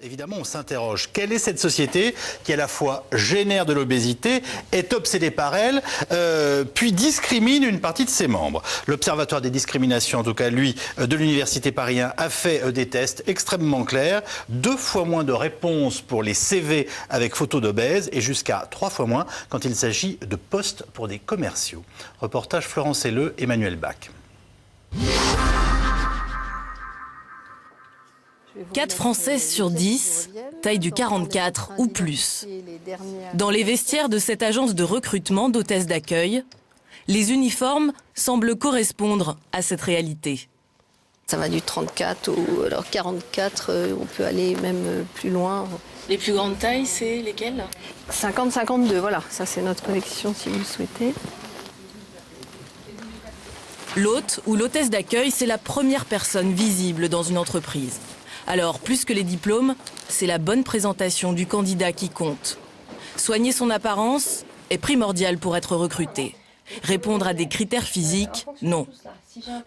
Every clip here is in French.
Évidemment, on s'interroge. Quelle est cette société qui, à la fois, génère de l'obésité, est obsédée par elle, puis discrimine une partie de ses membres? L'Observatoire des discriminations, en tout cas, lui, de l'Université Paris 1, a fait des tests extrêmement clairs. 2 fois moins de réponses pour les CV avec photo d'obèses et jusqu'à 3 fois moins quand il s'agit de postes pour des commerciaux. Reportage Florence Helleux, Emmanuel Bach. 4 Françaises sur 10, taille du 44 ou plus. Dans les vestiaires de cette agence de recrutement d'hôtesses d'accueil, les uniformes semblent correspondre à cette réalité. Ça va du 34 ou alors 44, on peut aller même plus loin. Les plus grandes tailles, c'est lesquelles? 50-52, voilà, ça c'est notre collection si vous le souhaitez. L'hôte ou l'hôtesse d'accueil, c'est la première personne visible dans une entreprise. Alors, plus que les diplômes, c'est la bonne présentation du candidat qui compte. Soigner son apparence est primordial pour être recruté. Répondre à des critères physiques, non.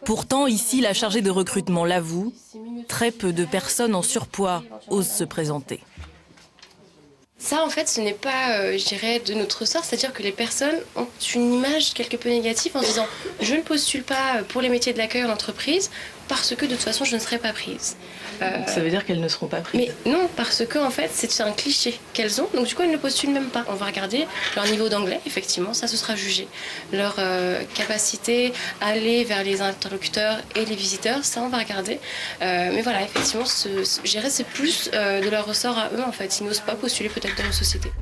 Pourtant, ici, la chargée de recrutement l'avoue, très peu de personnes en surpoids osent se présenter. Ça, en fait, ce n'est pas, je dirais, de notre sort. C'est-à-dire que les personnes ont une image quelque peu négative en disant « je ne postule pas pour les métiers de l'accueil en entreprise parce que de toute façon, je ne serai pas prise ». Ça veut dire qu'elles ne seront pas prises? Mais non, parce que en fait, c'est un cliché qu'elles ont. Donc du coup, elles ne postulent même pas. On va regarder leur niveau d'anglais, effectivement, ça se sera jugé. Leur capacité à aller vers les interlocuteurs et les visiteurs, ça on va regarder. Mais voilà, effectivement, je dirais c'est plus de leur ressort à eux, en fait. Ils n'osent pas postuler peut-être dans nos sociétés.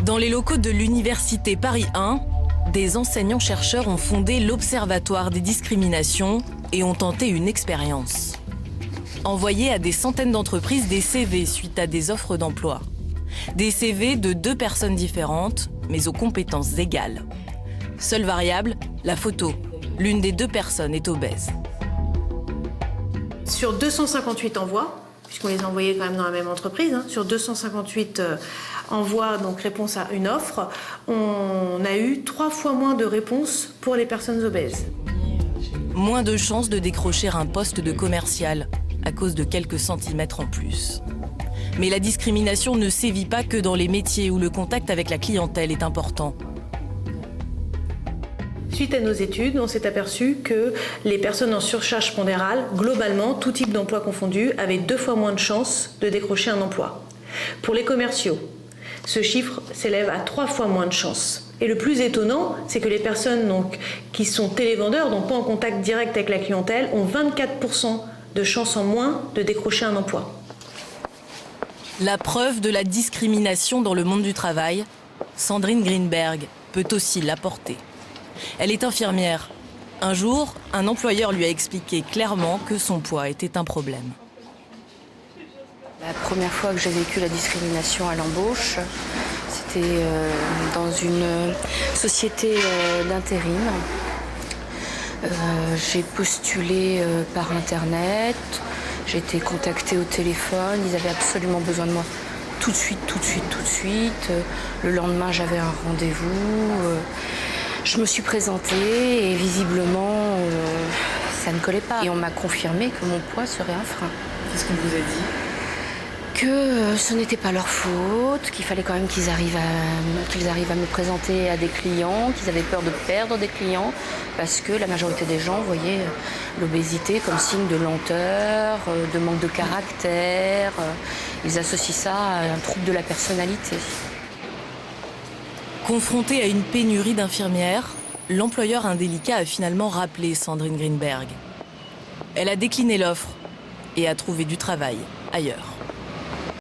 Dans les locaux de l'Université Paris 1, des enseignants-chercheurs ont fondé l'Observatoire des discriminations et ont tenté une expérience. Envoyer à des centaines d'entreprises des CV suite à des offres d'emploi. Des CV de 2 personnes différentes, mais aux compétences égales. Seule variable, la photo. L'une des 2 personnes est obèse. Sur 258 envois, puisqu'on les envoyait quand même dans la même entreprise, sur 258 envois, donc réponse à une offre, on a eu 3 fois moins de réponses pour les personnes obèses. Moins de chances de décrocher un poste de commercial à cause de quelques centimètres en plus. Mais la discrimination ne sévit pas que dans les métiers où le contact avec la clientèle est important. Suite à nos études, on s'est aperçu que les personnes en surcharge pondérale, globalement, tout type d'emploi confondu, avaient 2 fois moins de chances de décrocher un emploi. Pour les commerciaux, ce chiffre s'élève à 3 fois moins de chances. Et le plus étonnant, c'est que les personnes qui sont télévendeurs, donc pas en contact direct avec la clientèle, ont 24% de chances en moins de décrocher un emploi. La preuve de la discrimination dans le monde du travail, Sandrine Greenberg peut aussi l'apporter. Elle est infirmière. Un jour, un employeur lui a expliqué clairement que son poids était un problème. La première fois que j'ai vécu la discrimination à l'embauche, c'était dans une société d'intérim. J'ai postulé par Internet, j'ai été contactée au téléphone, ils avaient absolument besoin de moi tout de suite. Le lendemain, j'avais un rendez-vous. Je me suis présentée et visiblement, ça ne collait pas. Et on m'a confirmé que mon poids serait un frein. Qu'est-ce qu'on vous a dit? Que ce n'était pas leur faute, qu'il fallait quand même qu'ils arrivent à me présenter à des clients, qu'ils avaient peur de perdre des clients, parce que la majorité des gens voyaient l'obésité comme signe de lenteur, de manque de caractère. Ils associent ça à un trouble de la personnalité. Confrontée à une pénurie d'infirmières, l'employeur indélicat a finalement rappelé Sandrine Greenberg. Elle a décliné l'offre et a trouvé du travail ailleurs.